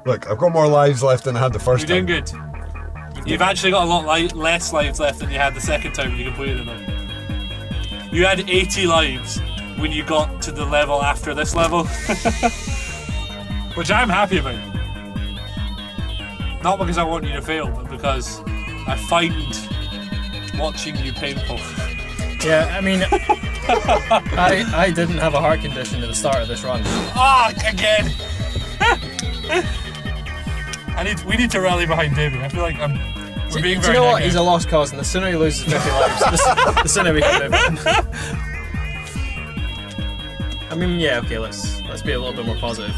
Look, I've got more lives left than I had the first time. You're doing good. You've actually got a lot less lives left than you had the second time you completed it. You had 80 lives when you got to the level after this level. Which I'm happy about. Not because I want you to fail, but because I find watching you painful. Yeah, I mean, I didn't have a heart condition at the start of this run. Again! We need to rally behind Davy. I feel like we're being very Do you know what? negative. He's a lost cause, and the sooner he loses 50 lives, the sooner we can move on. I mean, yeah, okay, let's be a little bit more positive.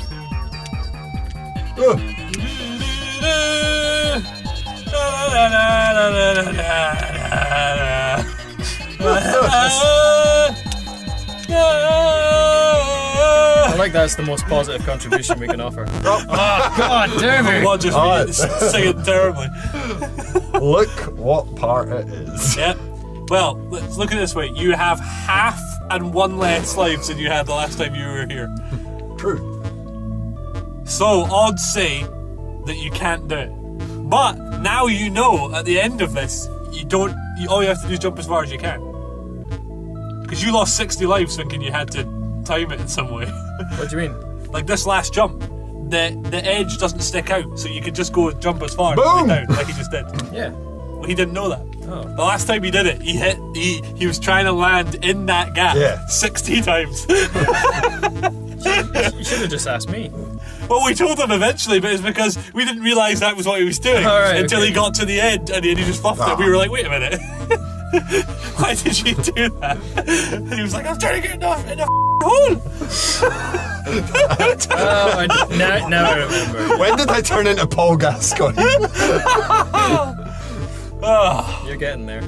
I like that's the most positive contribution we can offer. Oh God, Davy! What just singing terribly. Look what part it is. Yep. Well, let's look at it this way. You have half and one less lives than you had the last time you were here. True. So odds say that you can't do it. But now you know at the end of this, all you have to do is jump as far as you can. Because you lost 60 lives thinking you had to time it in some way. What do you mean? Like this last jump, the edge doesn't stick out, so you could just go jump as far Boom! down like he just did. Yeah. Well, he didn't know that. Oh. The last time he did it, he was trying to land in that gap 60 times. You should have just asked me. Well, we told him eventually, but it's because we didn't realise that was what he was doing until he got to the end and he just fluffed it. We were like, wait a minute. Why did you do that? And he was like, I'm trying to get in the hole. Now I remember. When did I turn into Paul Gascoigne? You're getting there.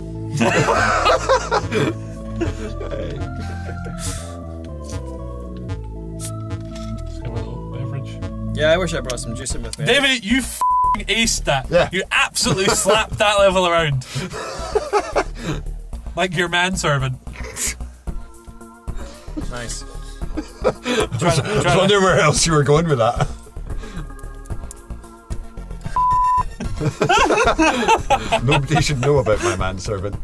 Yeah, I wish I brought some juicing with me. David, you f***ing aced that. Yeah. You absolutely slapped that level around. Like your manservant. Nice. I was wondering where else you were going with that. Nobody should know about my manservant.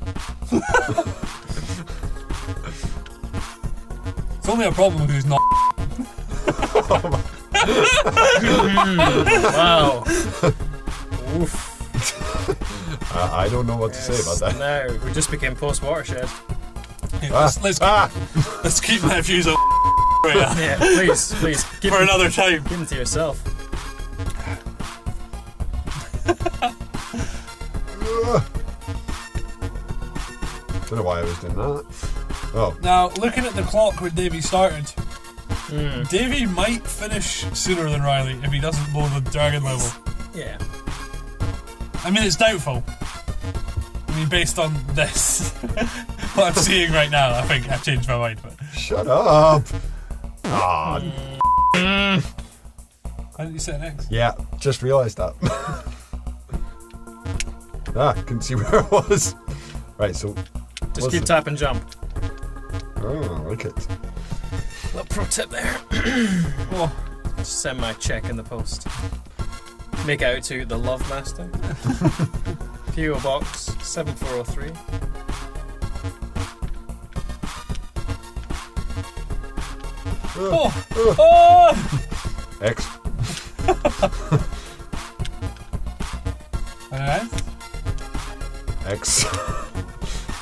It's only a problem with who's not. Wow. Oof. I don't know what to say about that. No, we just became post-watershed. Let's keep that fuse up. Yeah, please. For another time. Give them to yourself. Don't know why I was doing that. Oh. Now, looking at the clock when Davy started, Davy might finish sooner than Riley if he doesn't blow the dragon level. Yeah. I mean, it's doubtful. I mean, based on this, what I'm seeing right now, I think I've changed my mind. But Shut up. why didn't you say next? Yeah, just realised that. Couldn't see where it was. Right, so... Just keep tap and jump. Oh, I like it. Little pro tip there. Just send my check in the post. Make it out to the Love Master. PO Box 7403. X. Alright. X.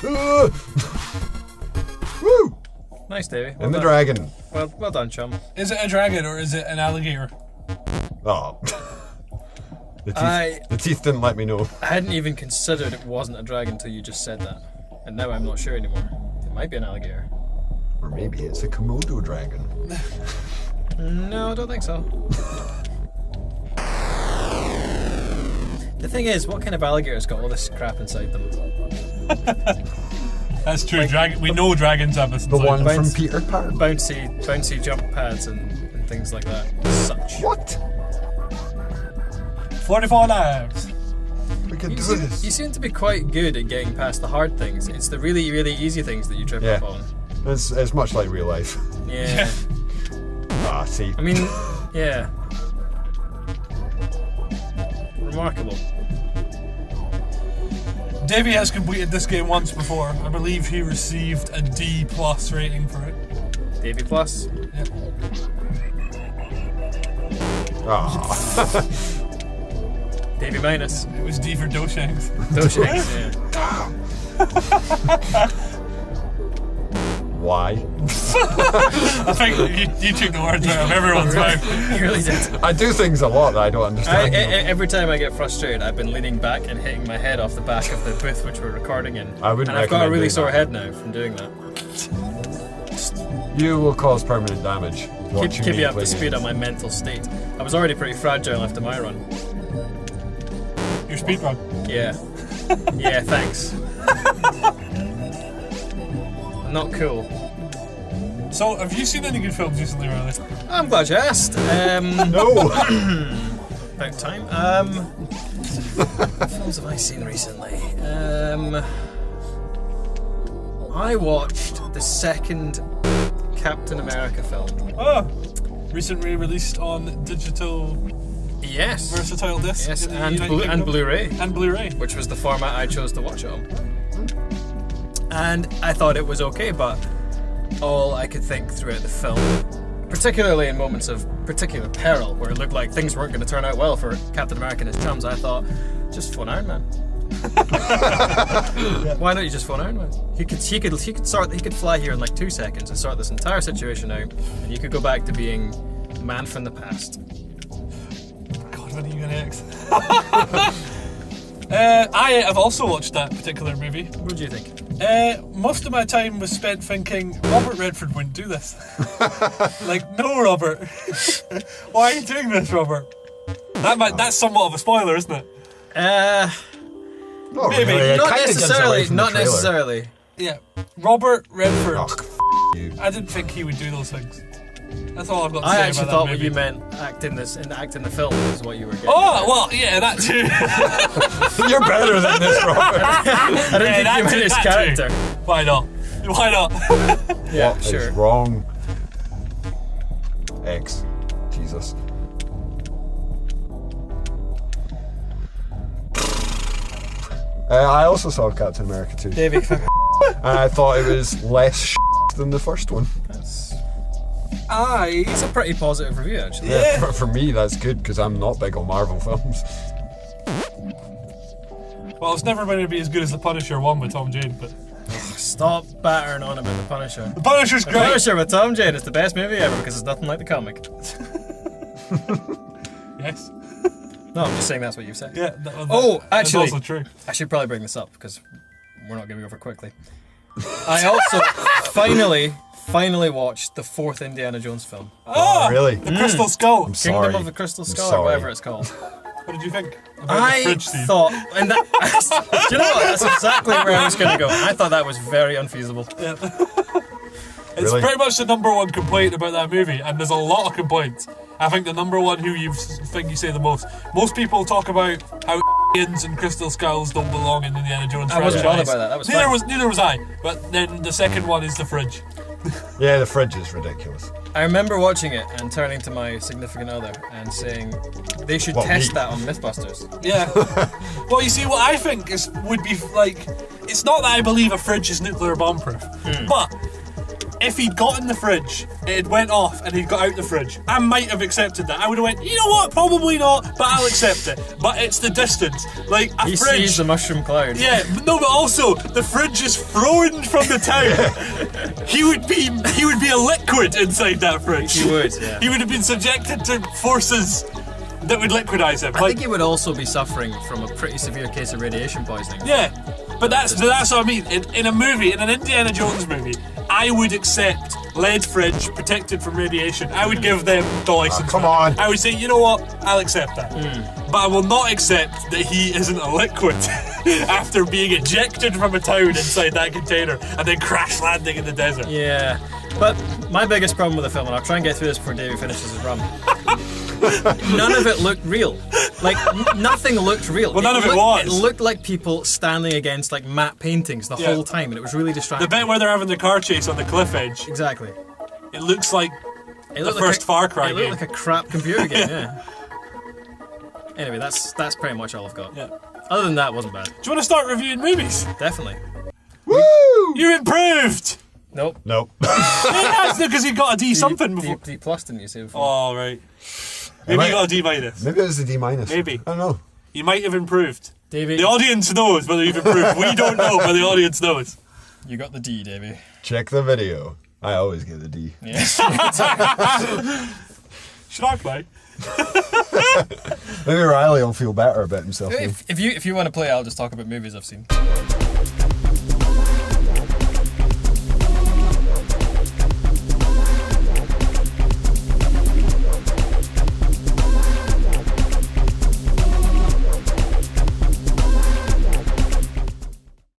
Woo! Nice, Davey. And the dragon. Well done, chum. Is it a dragon or is it an alligator? Oh. The teeth didn't let me know. I hadn't even considered it wasn't a dragon until you just said that. And now I'm not sure anymore. It might be an alligator. Or maybe it's a Komodo dragon. No, I don't think so. The thing is, what kind of alligator's got all this crap inside them? That's true. We know dragons have this. The one Bounce- from Peter Pan. Bouncy jump pads and things like that. Such. What? 44 lives. We can do this. You seem to be quite good at getting past the hard things. It's the really, really easy things that you trip up on. It's much like real life. Yeah. See. I mean, yeah. remarkable. Davy has completed this game once before. I believe he received a D+ rating for it. Davy Plus. Yep. Davy Minus. It was D for Doshanks. Those eggs, yeah. Why? I think you took the words out of everyone's mouth. You really did. I do things a lot that I don't understand. Every time I get frustrated, I've been leaning back and hitting my head off the back of the booth which we're recording in. I wouldn't and I've got a recommend really doing sore that. head now from doing that. You will cause permanent damage. watching Keep me you up play to speed games. on my mental state. I was already pretty fragile after my run. Your speedrun. Yeah. Yeah, thanks. Not cool. So, have you seen any good films recently, Riley? I'm glad you asked. No! About time. What films have I seen recently? I watched the second Captain America film. Oh! Recently released on digital Yes. versatile disc. Yes, in the and, United Kingdom. Blu-ray, And Blu-ray. which was the format I chose to watch it on. And I thought it was okay, but all I could think throughout the film, particularly in moments of particular peril, where it looked like things weren't going to turn out well for Captain America and his chums, I thought, just phone Iron Man. Why don't you just phone Iron Man? He could fly here in like 2 seconds and sort this entire situation out, and you could go back to being man from the past. God, when are you going to X? I have also watched that particular movie. What do you think? Most of my time was spent thinking Robert Redford wouldn't do this. Like, no, Robert. Why are you doing this, Robert? That's somewhat of a spoiler, isn't it? Not Maybe. really. It Not kinda gives away necessarily. from the Not trailer. necessarily. Yeah. Robert Redford. Oh, you. I didn't think he would do those things. That's all I've got to I say actually about thought that what movie. you meant act in the film is what you were getting. Oh, well, yeah, that too. You're better than this, Robert. I don't Yeah, think that you meant too, his that character. too. Why not? Why not? Yeah, What sure. is wrong? X. Jesus. I also saw Captain America 2. Davey, And I thought it was less than the first one. it's a pretty positive review, actually. Yeah. For me, that's good because I'm not big on Marvel films. Well, it's never going to be as good as The Punisher 1 with Tom Jane, but... Stop battering on about The Punisher. The Punisher's The great! Punisher with Tom Jane is the best movie ever because it's nothing like the comic. Yes. No, I'm just saying that's what you've said. Yeah. Oh, that's actually- also true. I should probably bring this up because we're not going to go over quickly. I also finally watched the fourth Indiana Jones film. Ah! really? The Crystal Skull. I'm Kingdom sorry. of the Crystal Skull, or sorry. whatever it's called. What did you think about the I fridge scene? thought, and that, do you know what? That's exactly where I was going to go. I thought that was very unfeasible. Yeah. It's Really? pretty much the number one complaint about that movie, and there's a lot of complaints. I think the number one who you think you say the most. Most people talk about how aliens and crystal skulls don't belong in Indiana Jones I wasn't franchise. bothered by that. That was neither was I. But then the second one is the fridge. Yeah, the fridge is ridiculous. I remember watching it and turning to my significant other and saying they should What, test me? that on Mythbusters. Yeah. Well, you see, what I think would be like, it's not that I believe a fridge is nuclear bomb-proof, but if he'd got in the fridge, it had went off, and he'd got out the fridge, I might have accepted that. I would have went, you know what, probably not, but I'll accept it. But it's the distance. Like, a He fridge... sees the mushroom cloud. Yeah, but no, but also the fridge is thrown from the town. He would be a liquid inside that fridge. He would, yeah. He would have been subjected to forces that would liquidize him. I think he would also be suffering from a pretty severe case of radiation poisoning. Yeah, but that's what I mean. In a movie, in an Indiana Jones movie, I would accept lead fridge protected from radiation. I would give them the license. come for that. on. I would say, you know what? I'll accept that. But I will not accept that he isn't a liquid after being ejected from a town inside that container and then crash landing in the desert. Yeah. But my biggest problem with the film, and I'll try and get through this before Davey finishes his run. None of it looked real. Like, nothing looked real. Well, none of it was. It looked like people standing against, like, matte paintings the whole time, and it was really distracting. The bit where they're having the car chase on the cliff edge, Exactly. it looks like It the looked first Far Cry It looked game. like a crap computer game, yeah. Anyway, that's pretty much all I've got. Yeah. Other than that, it wasn't bad. Do you want to start reviewing movies? Definitely. Woo! You improved! Nope. Nope. That's because you got a D something before. D plus didn't you say before? Oh, right. Maybe you got a D minus. Maybe it was a D minus. Maybe. I don't know. You might have improved. Davy. The audience knows whether you've improved. We don't know, but the audience knows. You got the D, Davy. Check the video. I always get a D. Yeah. Should I play? Maybe Riley will feel better about himself. if you want to play, I'll just talk about movies I've seen.